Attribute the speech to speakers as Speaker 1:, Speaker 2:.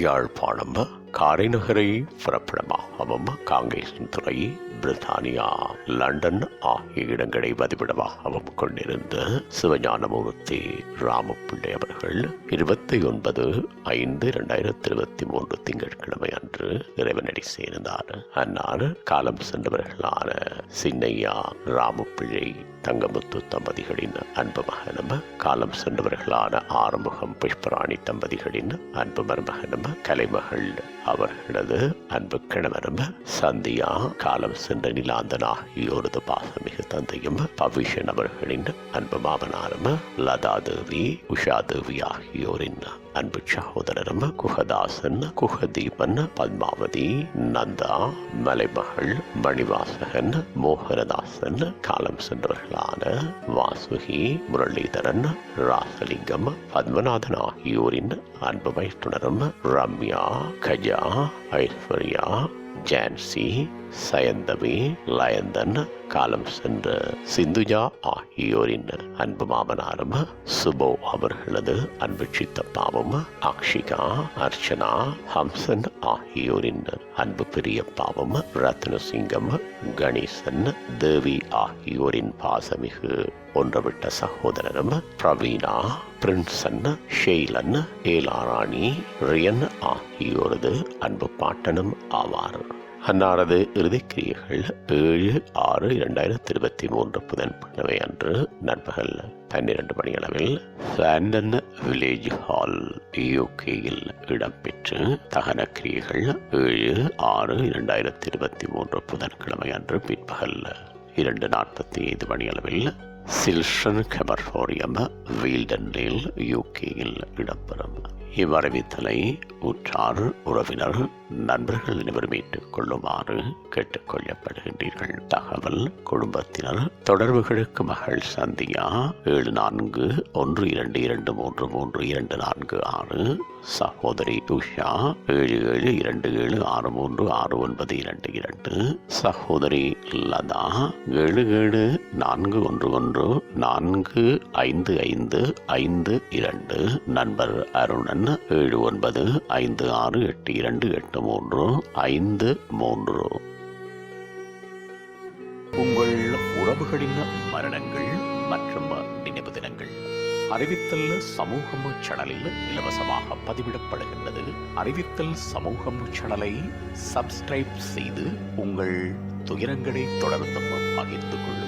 Speaker 1: யாழ்ப்பாணம் காரைநகரை புறப்படமாகவும் காங்கேசன் துறை பிரித்தானியா லண்டன் ஆகிய இடங்களை வதிவிடமாகவும் கொண்டிருந்த சிவஞானமூர்த்தி ராமப்பிள்ளை அவர்கள் 29/5/2023 திங்கட்கிழமை அன்று இறைவனடி சேர்ந்தார். அன்னார் காலம் சென்றவர்களான சின்னையா ராமப்பிள்ளை தங்கமுத்து தம்பதிகளின் அன்பு மகனும், காலம் சென்றவர்களான ஆறுமுகம் புஷ்பராணி தம்பதிகளின் அன்பு மருமகனும், கலைமகள் அவர்களது அன்பு கிழவரும், சந்தியா காலம் சென்ற நிலாந்தன் ஆகியோரது பாசமிகு தந்தையும், பவிஷன் அவர்களின் அன்பு மாமனாரும், லதா தேவி உஷா தேவி ஆகியோரின் அன்பு சகோதரரும், குகதாசன் குகதீபன் பத்மாவதி நந்தா மலைமகள் மணிவாசகன் மோகனதாசன், காலம் சென்றவர்களான வாசுகி முரளிதரன் ராசலிங்கம் பத்மநாதன் ஆகியோரின் அன்பு மைத்துனரும், ரம்யா கஜா ஐஸ்வர்யா ஜான்சி சயந்தவி லயந்தன், காலம் சென்ற சிந்துஜா ஆகியோரின் அன்பு மாமனாரும், சுபோ அவர்களது அன்பு சித்தப்பாவும், அக்ஷிகா அர்ச்சனா ஹம்சன் ஆகியோரின் அன்பு பெரியப்பாவும், ரத்னசிங்கம் கணேசன் தேவி ஆகியோரின் பாசமிகு ஒன்றவிட்ட சகோதரரும், பிரவீனா பிரின்சன் ஷெய்லன் ஏலாராணி ரியன் ஆகியோரது அன்பு பாட்டனும் ஆவார். அன்னாரது இறுதிக்கிரியைகள் 7/6/2023 புதன்கிழமை அன்று நண்பகல் 12 மணியளவில் சாண்டன் வில்லேஜ் ஹால் யூகேயில் இடம்பெற்று தகன கிரியைகள் 7/6/2023 புதன்கிழமை அன்று பிற்பகல் 2:45 மணியளவில் சில்ஷன் கெமர்ஃபோரியம் வீல்டனில் யூகேயில் இடம்பெறும். இவ்வறிவித்தலை உற்றார் உறவினர் நண்பர்கள் அனைவரும் ஏற்றுக் கொள்ளுமாறு கேட்டுக்கொள்ளப்படுகின்றீர்கள். தகவல் குடும்பத்தினர் தொடர்புகளுக்கு மகள் சந்தியா 7412233246, சகோதரி உஷா 7727636922, சகோதரி லதா 7741145552, நண்பர் அருணன் 7956828353. உங்கள் உறவுகளின் மரணங்கள் மற்றும் நினைவு தினங்கள் அறிவித்தல் சமூகம் சேனலில் இலவசமாக பதிவிடப்படுகின்றது. அறிவித்தல் சமூகம் சேனலை சப்ஸ்கிரைப் செய்து உங்கள் துயரங்களை தொடர்ந்தும் பகிர்ந்து கொள்ளுங்கள்.